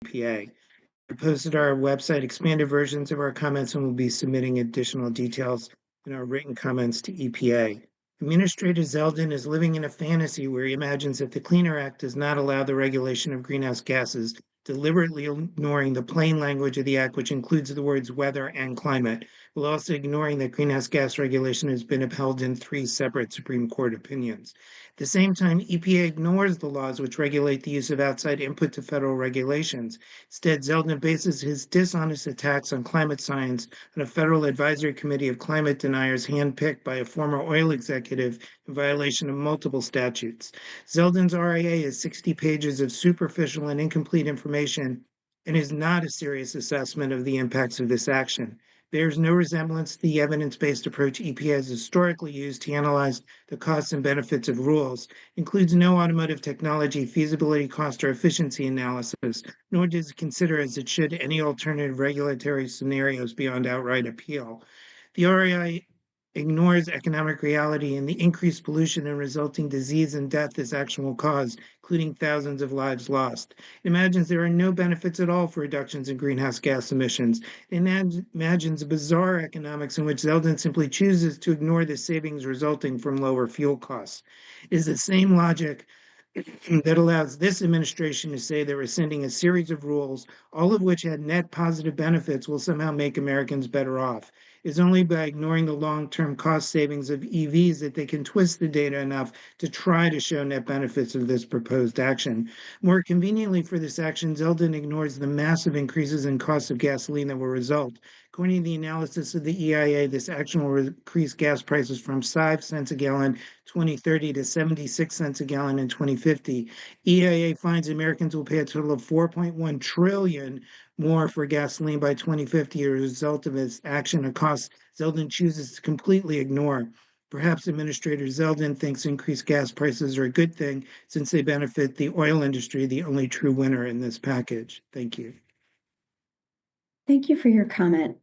EPA. We posted our website expanded versions of our comments and we'll be submitting additional details in our written comments to EPA. Administrator Zeldin is living in a fantasy where he imagines that the Clean Air Act does not allow the regulation of greenhouse gases, deliberately ignoring the plain language of the act, which includes the words weather and climate, while also ignoring that greenhouse gas regulation has been upheld in 3 separate Supreme Court opinions. At the same time, EPA ignores the laws which regulate the use of outside input to federal regulations. Instead, Zeldin bases his dishonest attacks on climate science on a federal advisory committee of climate deniers handpicked by a former oil executive in violation of multiple statutes. Zeldin's RIA is 60 pages of superficial and incomplete information and is not a serious assessment of the impacts of this action. Bears no resemblance to the evidence-based approach EPA has historically used to analyze the costs and benefits of rules, includes no automotive technology feasibility, cost, or efficiency analysis, nor does it consider, as it should, any alternative regulatory scenarios beyond outright appeal. The RIA ignores economic reality and the increased pollution and resulting disease and death this action will cause, including thousands of lives lost. It imagines there are no benefits at all for reductions in greenhouse gas emissions. It imagines bizarre economics in which Zeldin simply chooses to ignore the savings resulting from lower fuel costs. It is the same logic that allows this administration to say that rescinding a series of rules, all of which had net positive benefits, will somehow make Americans better off. It's only by ignoring the long-term cost savings of EVs that they can twist the data enough to try to show net benefits of this proposed action. More conveniently for this action, Zeldin ignores the massive increases in costs of gasoline that will result. According to the analysis of the EIA, this action will increase gas prices from 5 cents a gallon 2030 to 76 cents a gallon in 2050. EIA finds Americans will pay a total of 4.1 trillion more for gasoline by 2050 as a result of its action, a cost Zeldin chooses to completely ignore. Perhaps Administrator Zeldin thinks increased gas prices are a good thing since they benefit the oil industry, the only true winner in this package. Thank you. Thank you for your comment.